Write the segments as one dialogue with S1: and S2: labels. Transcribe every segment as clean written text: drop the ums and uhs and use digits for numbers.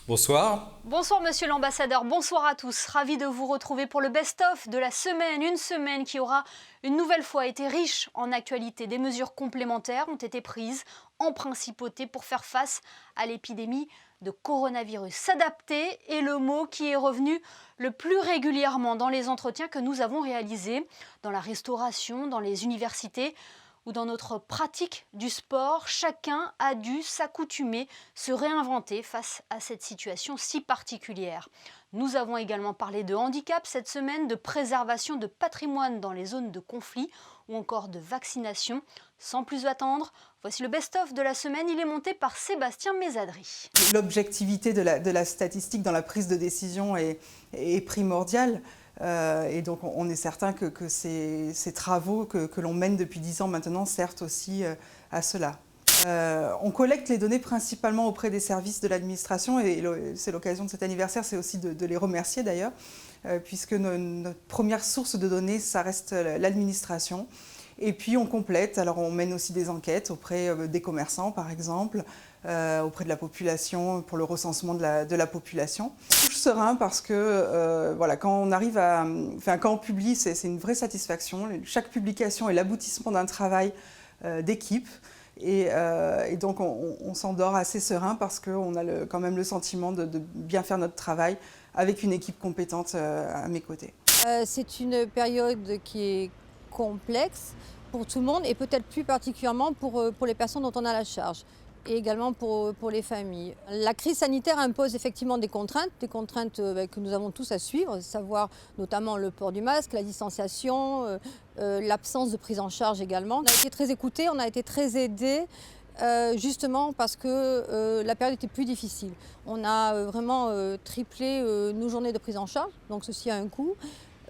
S1: Bonsoir.
S2: Bonsoir Monsieur l'Ambassadeur, bonsoir à tous. Ravi de vous retrouver pour le best-of de la semaine. Une semaine qui aura une nouvelle fois été riche en actualité. Des mesures complémentaires ont été prises en principauté pour faire face à l'épidémie de coronavirus. S'adapter est le mot qui est revenu le plus régulièrement dans les entretiens que nous avons réalisés, dans la restauration, dans les universités ou dans notre pratique du sport. Chacun a dû s'accoutumer, se réinventer face à cette situation si particulière. Nous avons également parlé de handicap cette semaine, de préservation de patrimoine dans les zones de conflit ou encore de vaccination. Sans plus attendre, voici le best-of de la semaine. Il est monté par Sébastien Mésadry.
S3: L'objectivité de la statistique dans la prise de décision est primordiale. Et donc on est certain que ces travaux que l'on mène depuis 10 ans maintenant servent aussi à cela. On collecte les données principalement auprès des services de l'administration et c'est l'occasion de cet anniversaire, c'est aussi de les remercier d'ailleurs, puisque notre première source de données, ça reste l'administration. Et puis on complète, alors on mène aussi des enquêtes auprès des commerçants par exemple, auprès de la population, pour le recensement de la population. Je suis serein parce que voilà, quand on arrive quand on publie, c'est une vraie satisfaction. Chaque publication est l'aboutissement d'un travail d'équipe. Et donc on s'endort assez serein parce qu'on a quand même le sentiment de bien faire notre travail avec une équipe compétente à mes côtés.
S4: C'est une période qui est complexe pour tout le monde et peut-être plus particulièrement pour les personnes dont on a la charge et également pour les familles. La crise sanitaire impose effectivement des contraintes que nous avons tous à suivre, à savoir notamment le port du masque, la distanciation, l'absence de prise en charge également. On a été très écoutés, on a été très aidés. Justement parce que la période était plus difficile. On a vraiment triplé nos journées de prise en charge, donc ceci a un coût.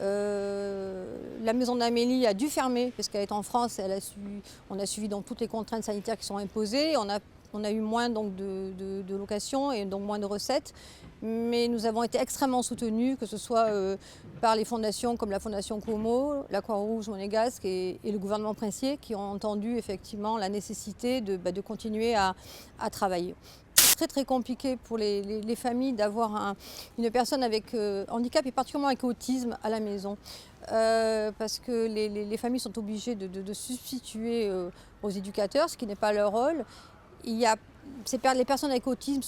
S4: La maison d'Amélie a dû fermer parce qu'elle est en France, on a suivi donc toutes les contraintes sanitaires qui sont imposées. On a eu moins donc, de locations et donc moins de recettes, mais nous avons été extrêmement soutenus, que ce soit par les fondations comme la Fondation Como, la Croix-Rouge monégasque et le gouvernement princier qui ont entendu effectivement la nécessité de continuer à travailler. C'est très très compliqué pour les familles d'avoir une personne avec handicap et particulièrement avec autisme à la maison parce que les familles sont obligées de substituer aux éducateurs, ce qui n'est pas leur rôle. Les personnes avec autisme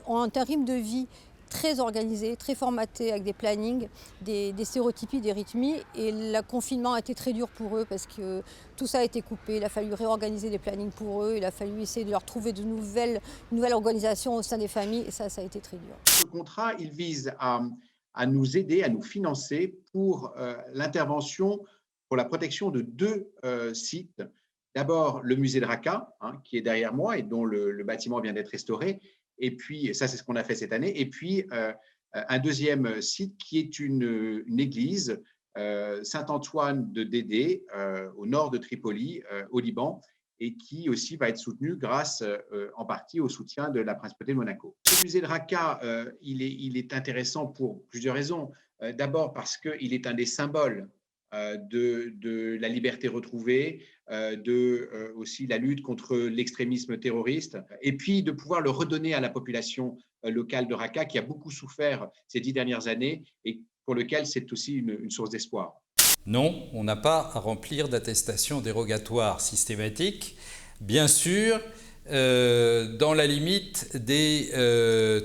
S4: ont un rythme de vie très organisé, très formaté, avec des plannings, des stéréotypies, des rythmies. Et le confinement a été très dur pour eux parce que tout ça a été coupé. Il a fallu réorganiser les plannings pour eux. Il a fallu essayer de leur trouver une nouvelle organisation au sein des familles. Et ça a été très dur.
S5: Ce contrat, il vise à nous aider, à nous financer pour l'intervention, pour la protection de 2 sites. D'abord, le musée de Raqqa, qui est derrière moi et dont le bâtiment vient d'être restauré. Et puis, ça, c'est ce qu'on a fait cette année. Et puis, un deuxième site qui est une église, Saint-Antoine de Dédé, au nord de Tripoli, au Liban, et qui aussi va être soutenu grâce en partie au soutien de la principauté de Monaco. Ce musée de Raqqa, il est intéressant pour plusieurs raisons. D'abord parce qu'il est un des symboles de la liberté retrouvée, aussi la lutte contre l'extrémisme terroriste, et puis de pouvoir le redonner à la population locale de Raqqa qui a beaucoup souffert ces 10 dernières années et pour lequel c'est aussi une source d'espoir.
S1: Non, on n'a pas à remplir d'attestations dérogatoires systématiques, bien sûr, dans la limite des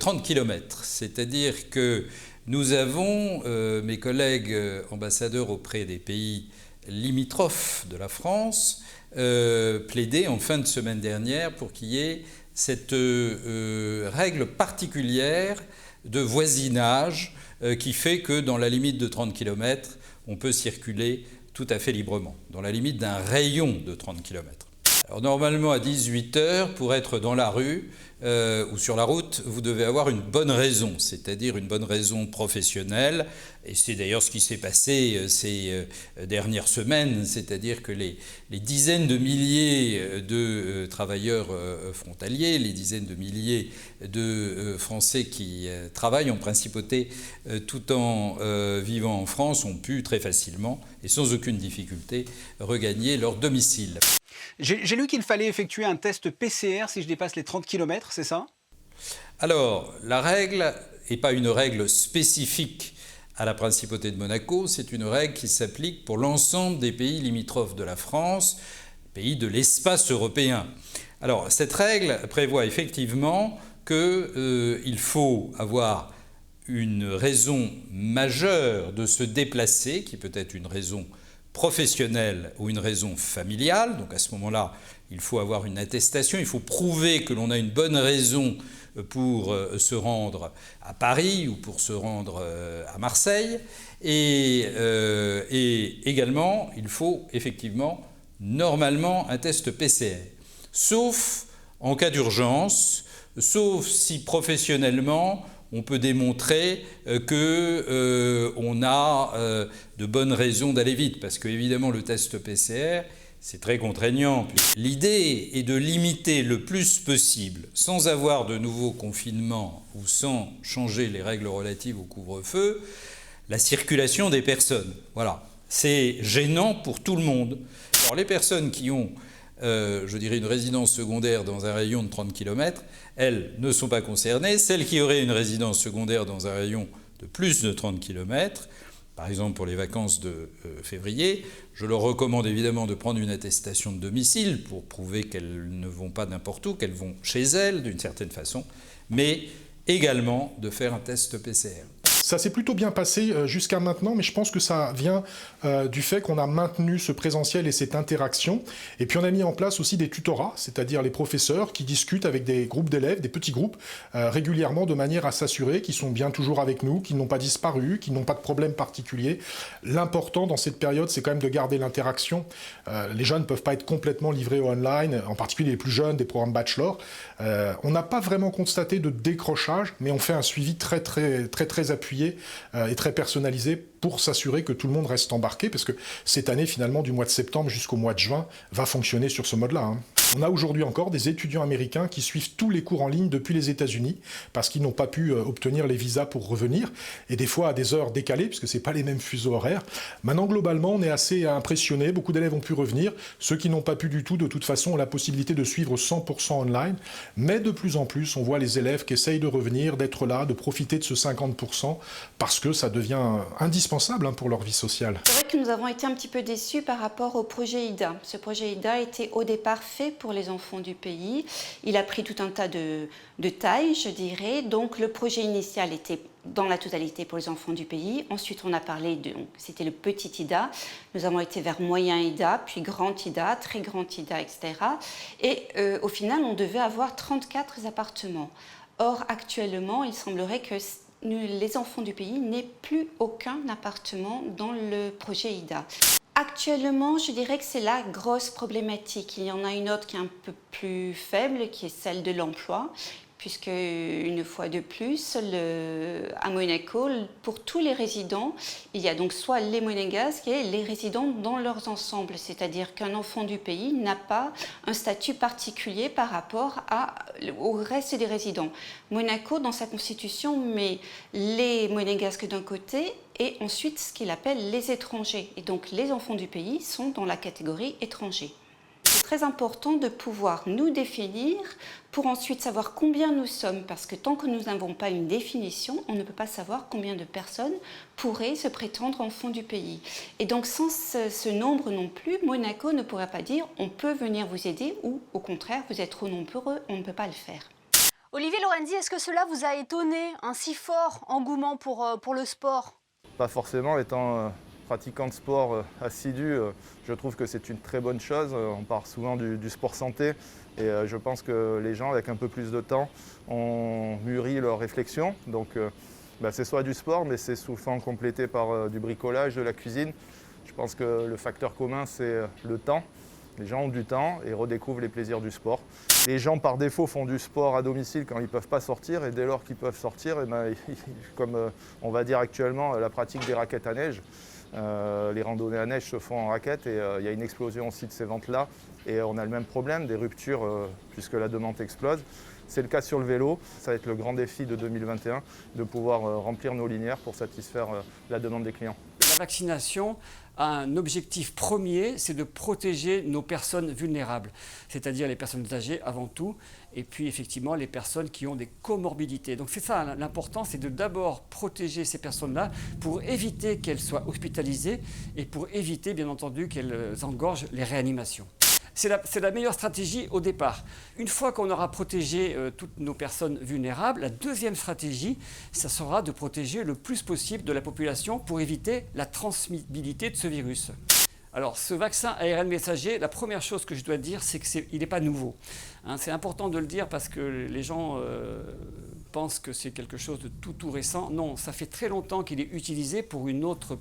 S1: 30 km. C'est-à-dire que nous avons, mes collègues ambassadeurs auprès des pays limitrophes de la France, plaidé en fin de semaine dernière pour qu'il y ait cette règle particulière de voisinage qui fait que dans la limite de 30 km, on peut circuler tout à fait librement, dans la limite d'un rayon de 30 km. Alors normalement à 18h, pour être dans la rue ou sur la route, vous devez avoir une bonne raison, c'est-à-dire une bonne raison professionnelle. Et c'est d'ailleurs ce qui s'est passé ces dernières semaines, c'est-à-dire que les dizaines de milliers de travailleurs frontaliers, les dizaines de milliers de Français qui travaillent en principauté tout en vivant en France ont pu très facilement et sans aucune difficulté regagner leur domicile.
S6: J'ai lu qu'il fallait effectuer un test PCR si je dépasse les 30 km, c'est ça ?
S1: Alors, la règle n'est pas une règle spécifique à la Principauté de Monaco, c'est une règle qui s'applique pour l'ensemble des pays limitrophes de la France, pays de l'espace européen. Alors, cette règle prévoit effectivement qu'il faut avoir une raison majeure de se déplacer, qui peut être une raison professionnelle ou une raison familiale. Donc à ce moment-là, il faut avoir une attestation, il faut prouver que l'on a une bonne raison pour se rendre à Paris ou pour se rendre à Marseille. Et également, il faut effectivement, normalement, un test PCR. Sauf en cas d'urgence, sauf si professionnellement, on peut démontrer qu'on a de bonnes raisons d'aller vite. Parce qu'évidemment, le test PCR, c'est très contraignant. L'idée est de limiter le plus possible, sans avoir de nouveaux confinements ou sans changer les règles relatives au couvre-feu, la circulation des personnes. Voilà. C'est gênant pour tout le monde. Alors, les personnes qui ont, je dirais, une résidence secondaire dans un rayon de 30 km, elles ne sont pas concernées. Celles qui auraient une résidence secondaire dans un rayon de plus de 30 km, par exemple pour les vacances de février, je leur recommande évidemment de prendre une attestation de domicile pour prouver qu'elles ne vont pas n'importe où, qu'elles vont chez elles d'une certaine façon, mais également de faire un test PCR.
S6: Ça s'est plutôt bien passé jusqu'à maintenant, mais je pense que ça vient du fait qu'on a maintenu ce présentiel et cette interaction. Et puis on a mis en place aussi des tutorats, c'est-à-dire les professeurs qui discutent avec des groupes d'élèves, des petits groupes, régulièrement de manière à s'assurer qu'ils sont bien toujours avec nous, qu'ils n'ont pas disparu, qu'ils n'ont pas de problème particulier. L'important dans cette période, c'est quand même de garder l'interaction. Les jeunes ne peuvent pas être complètement livrés au online, en particulier les plus jeunes, des programmes bachelor. On n'a pas vraiment constaté de décrochage, mais on fait un suivi très appuyé et très personnalisé pour s'assurer que tout le monde reste embarqué, parce que cette année, finalement, du mois de septembre jusqu'au mois de juin, va fonctionner sur ce mode-là. On a aujourd'hui encore des étudiants américains qui suivent tous les cours en ligne depuis les États-Unis, parce qu'ils n'ont pas pu obtenir les visas pour revenir, et des fois à des heures décalées, puisque ce n'est pas les mêmes fuseaux horaires. Maintenant, globalement, on est assez impressionnés. Beaucoup d'élèves ont pu revenir. Ceux qui n'ont pas pu du tout, de toute façon, ont la possibilité de suivre 100% online. Mais de plus en plus, on voit les élèves qui essayent de revenir, d'être là, de profiter de ce 50%, parce que ça devient indispensable pour leur vie sociale.
S7: C'est vrai que nous avons été un petit peu déçus par rapport au projet IDA. Ce projet IDA était au départ fait pour les enfants du pays. Il a pris tout un tas de tailles, je dirais. Donc le projet initial était dans la totalité pour les enfants du pays. Ensuite, on a parlé de... C'était le petit IDA. Nous avons été vers moyen IDA, puis grand IDA, très grand IDA, etc. Et au final, on devait avoir 34 appartements. Or, actuellement, il semblerait que les enfants du pays n'aient plus aucun appartement dans le projet IDA. Actuellement, je dirais que c'est la grosse problématique. Il y en a une autre qui est un peu plus faible, qui est celle de l'emploi, puisque une fois de plus, à Monaco, pour tous les résidents, il y a donc soit les monégasques et les résidents dans leurs ensembles, c'est-à-dire qu'un enfant du pays n'a pas un statut particulier par rapport au reste des résidents. Monaco, dans sa constitution, met les monégasques d'un côté et ensuite ce qu'il appelle les étrangers. Et donc les enfants du pays sont dans la catégorie étrangers. C'est très important de pouvoir nous définir pour ensuite savoir combien nous sommes, parce que tant que nous n'avons pas une définition, on ne peut pas savoir combien de personnes pourraient se prétendre enfants du pays. Et donc sans ce nombre non plus, Monaco ne pourra pas dire on peut venir vous aider ou au contraire vous êtes trop nombreux, on ne peut pas le faire.
S2: Olivier Lorenzi, est-ce que cela vous a étonné, un si fort engouement pour le sport?
S8: Pas forcément, étant pratiquant de sport assidu, je trouve que c'est une très bonne chose. On parle souvent du sport santé et je pense que les gens, avec un peu plus de temps, ont mûri leurs réflexions. Donc c'est soit du sport, mais c'est souvent complété par du bricolage, de la cuisine. Je pense que le facteur commun, c'est le temps. Les gens ont du temps et redécouvrent les plaisirs du sport. Les gens, par défaut, font du sport à domicile quand ils ne peuvent pas sortir. Et dès lors qu'ils peuvent sortir, comme on va dire actuellement, la pratique des raquettes à neige. Les randonnées à neige se font en raquettes et il y a une explosion aussi de ces ventes-là. Et on a le même problème, des ruptures, puisque la demande explose. C'est le cas sur le vélo. Ça va être le grand défi de 2021, de pouvoir remplir nos linéaires pour satisfaire la demande des clients.
S9: La vaccination a un objectif premier, c'est de protéger nos personnes vulnérables, c'est-à-dire les personnes âgées avant tout, et puis effectivement les personnes qui ont des comorbidités. Donc c'est ça l'important, c'est de d'abord protéger ces personnes-là pour éviter qu'elles soient hospitalisées et pour éviter bien entendu qu'elles engorgent les réanimations. C'est la meilleure stratégie au départ. Une fois qu'on aura protégé toutes nos personnes vulnérables, la deuxième stratégie, ça sera de protéger le plus possible de la population pour éviter la transmissibilité de ce virus. Alors, ce vaccin ARN messager, la première chose que je dois dire, c'est qu'il n'est pas nouveau. Hein, c'est important de le dire parce que les gens pensent que c'est quelque chose de tout récent. Non, ça fait très longtemps qu'il est utilisé pour une autre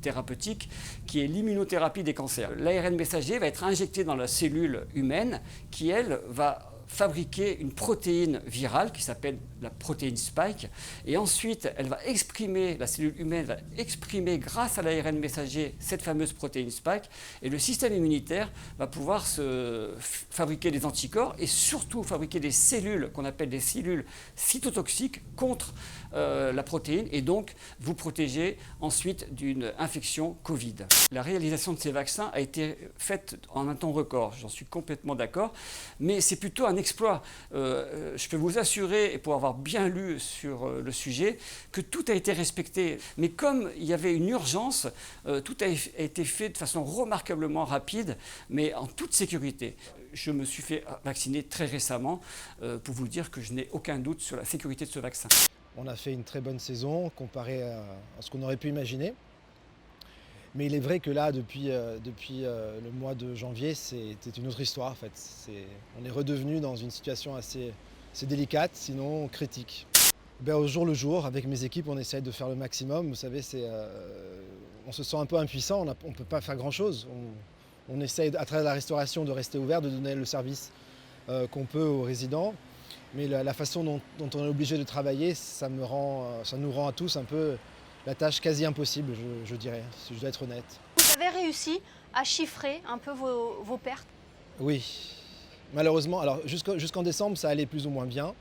S9: thérapeutique qui est l'immunothérapie des cancers. L'ARN messager va être injecté dans la cellule humaine qui, elle, va fabriquer une protéine virale qui s'appelle la protéine spike et ensuite elle va exprimer, la cellule humaine va exprimer grâce à l'ARN messager cette fameuse protéine spike et le système immunitaire va pouvoir fabriquer des anticorps et surtout fabriquer des cellules qu'on appelle des cellules cytotoxiques contre la protéine et donc vous protéger ensuite d'une infection Covid. La réalisation de ces vaccins a été faite en un temps record, j'en suis complètement d'accord, mais c'est plutôt un exploit. Je peux vous assurer, et pour avoir bien lu sur le sujet, que tout a été respecté. Mais comme il y avait une urgence, tout a été fait de façon remarquablement rapide, mais en toute sécurité. Je me suis fait vacciner très récemment pour vous dire que je n'ai aucun doute sur la sécurité de ce vaccin.
S10: On a fait une très bonne saison comparé à ce qu'on aurait pu imaginer. Mais il est vrai que là, depuis le mois de janvier, c'était une autre histoire en fait. On est redevenu dans une situation assez délicate, sinon critique. Au jour le jour, avec mes équipes, on essaye de faire le maximum. Vous savez, on se sent un peu impuissant, on ne peut pas faire grand-chose. On essaye, à travers la restauration, de rester ouvert, de donner le service qu'on peut aux résidents. Mais la façon dont on est obligé de travailler, ça nous rend à tous un peu la tâche quasi impossible, je dirais, si je dois être honnête.
S2: Vous avez réussi à chiffrer un peu vos pertes? Oui,
S10: malheureusement. Alors jusqu'en décembre, ça allait plus ou moins bien.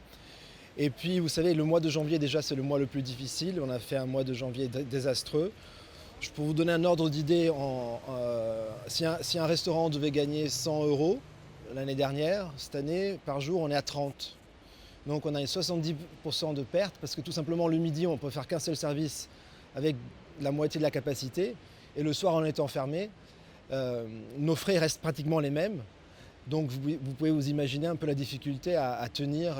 S10: Et puis, vous savez, le mois de janvier, déjà, c'est le mois le plus difficile. On a fait un mois de janvier désastreux. Je peux vous donner un ordre d'idée. Si un restaurant devait gagner 100 € l'année dernière, cette année, par jour, on est à 30. Donc on a 70% de pertes parce que tout simplement le midi, on ne peut faire qu'un seul service avec la moitié de la capacité. Et le soir, en étant fermé, nos frais restent pratiquement les mêmes. Donc vous pouvez vous imaginer un peu la difficulté à tenir,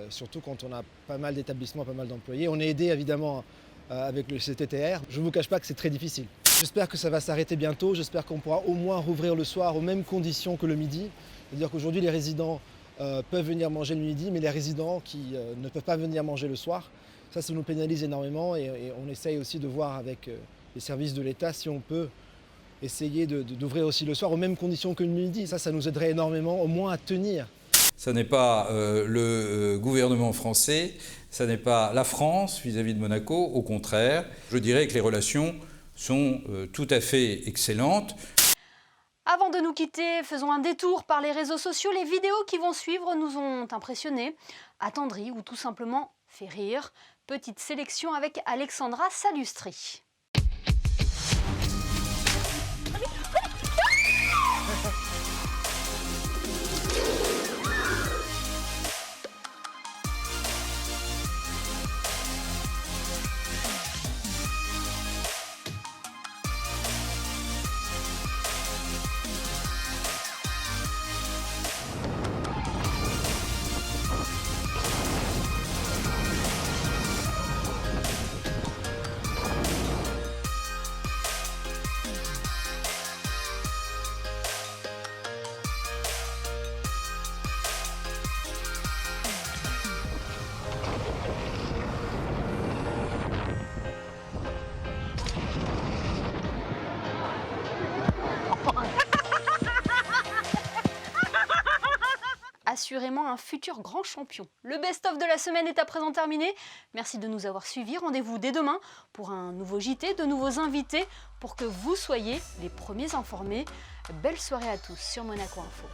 S10: surtout quand on a pas mal d'établissements, pas mal d'employés. On est aidé évidemment avec le CTTR. Je ne vous cache pas que c'est très difficile. J'espère que ça va s'arrêter bientôt. J'espère qu'on pourra au moins rouvrir le soir aux mêmes conditions que le midi. C'est-à-dire qu'aujourd'hui, les résidents peuvent venir manger le midi, mais les résidents qui ne peuvent pas venir manger le soir, ça nous pénalise énormément et on essaye aussi de voir avec les services de l'État si on peut essayer d'ouvrir aussi le soir aux mêmes conditions que le midi. Ça nous aiderait énormément au moins à tenir.
S1: Ce n'est pas le gouvernement français, ce n'est pas la France vis-à-vis de Monaco, au contraire. Je dirais que les relations sont tout à fait excellentes.
S2: Avant de nous quitter, faisons un détour par les réseaux sociaux. Les vidéos qui vont suivre nous ont impressionnés, attendris ou tout simplement fait rire. Petite sélection avec Alexandra Salustri. Assurément un futur grand champion. Le best-of de la semaine est à présent terminé. Merci de nous avoir suivis. Rendez-vous dès demain pour un nouveau JT, de nouveaux invités pour que vous soyez les premiers informés. Belle soirée à tous sur Monaco Info.